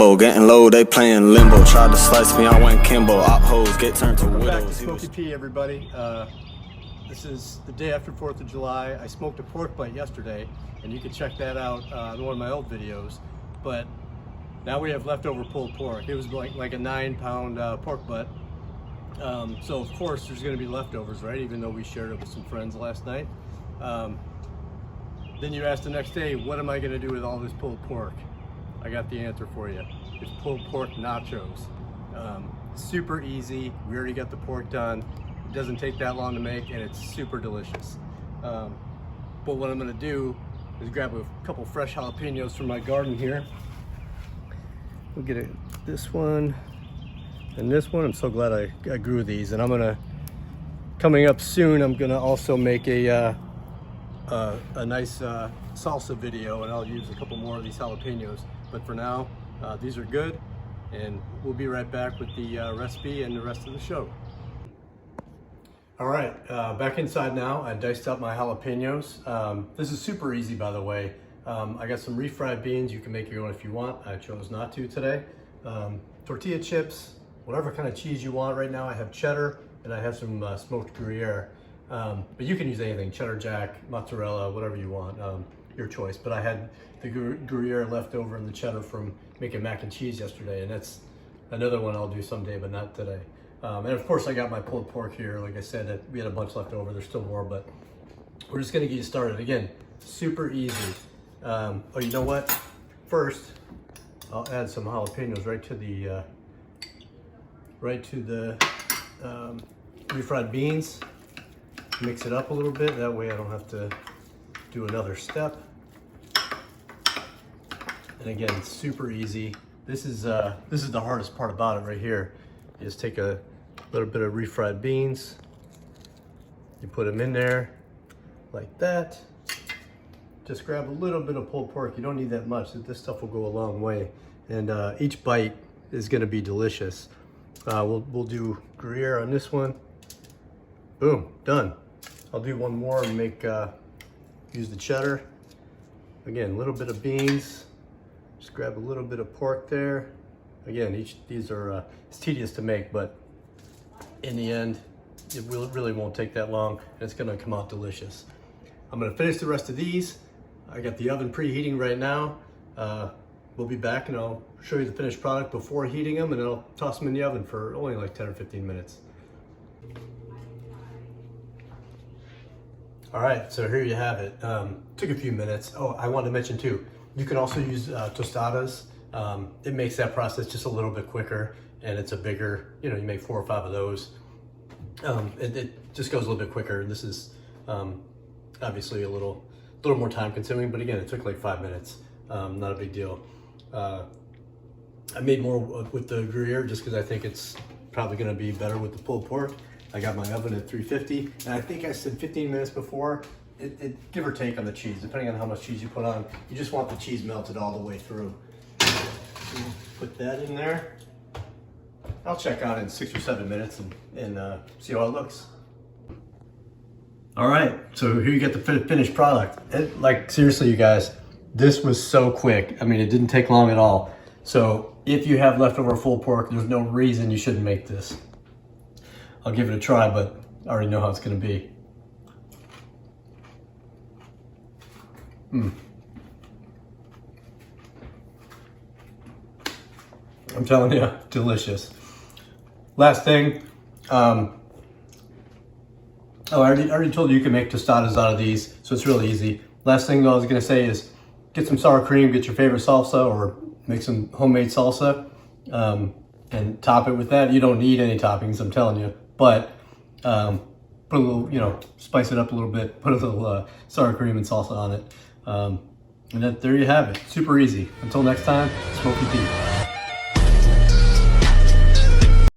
limbo, getting low, they playing limbo. Tried to slice me, I went Kimbo. Op hoes get turned to widows. Welcome back to Smokey P, everybody. This is the day after 4th of July. I smoked a pork butt yesterday, and you can check that out in one of my old videos. But now we have leftover pulled pork. It was like a 9-pound pork butt. So of course there's going to be leftovers, right? Even though we shared it with some friends last night. Then you ask the next day, what am I going to do with all this pulled pork? I got the answer for you. It's pulled pork nachos. Super easy. We already got the pork done. It doesn't take that long to make, and it's super delicious. But what I'm going to do is grab a couple fresh jalapenos from my garden here. We'll get this one and this one. I'm so glad I grew these, and coming up soon, I'm gonna also make a nice salsa video, and I'll use a couple more of these jalapenos. But for now, these are good, and we'll be right back with the recipe and the rest of the show. All right, back inside now. I diced up my jalapenos. This is super easy, by the way. I got some refried beans. You can make your own if you want. I chose not to today. Tortilla chips, whatever kind of cheese you want. Right now I have cheddar, and I have some smoked Gruyere. But you can use anything, cheddar jack, mozzarella, whatever you want, your choice. But I had the Gruyere left over in the cheddar from making mac and cheese yesterday, and that's another one I'll do someday, but not today. And of course I got my pulled pork here. Like I said, we had a bunch left over. There's still more, but we're just gonna get you started. Again, super easy. Oh, you know what? First, I'll add some jalapenos right to the refried beans. Mix it up a little bit. That way I don't have to do another step. And again, it's super easy. This is the hardest part about it right here. You just take a little bit of refried beans. You put them in there like that. Just grab a little bit of pulled pork. You don't need that much. This stuff will go a long way. And each bite is gonna be delicious. We'll do Gruyere on this one. Boom, done. I'll do one more and use the cheddar. Again, a little bit of beans. Just grab a little bit of pork there. Again, these are, it's tedious to make, but in the end, it really won't take that long, and it's gonna come out delicious. I'm gonna finish the rest of these. I got the oven preheating right now. We'll be back and I'll show you the finished product before heating them, and then I'll toss them in the oven for only like 10 or 15 minutes. All right, so here you have it. Took a few minutes. Oh, I wanted to mention too, you can also use tostadas. It makes that process just a little bit quicker, and it's a bigger, you make 4 or 5 of those. It just goes a little bit quicker. This is obviously a little more time consuming, but again, it took like 5 minutes. Not a big deal. I made more with the Gruyere just because I think it's probably gonna be better with the pulled pork. I got my oven at 350, and I think I said 15 minutes before. It give or take on the cheese, depending on how much cheese you put on. You just want the cheese melted all the way through. Put that in there. I'll check out in 6 or 7 minutes and see how it looks. All right, so here you get the finished product. Like seriously, you guys, this was so quick. I mean, it didn't take long at all. So if you have leftover full pork, there's no reason you shouldn't make this. I'll give it a try, but I already know how it's gonna be. I'm telling you, delicious. Last thing, I already told you you can make tostadas out of these, so it's really easy. Last thing I was gonna say is get some sour cream, get your favorite salsa, or make some homemade salsa, and top it with that. You don't need any toppings, I'm telling you, but put a little, spice it up a little bit, put a little sour cream and salsa on it. And there you have it, super easy. Until next time, Smokey P.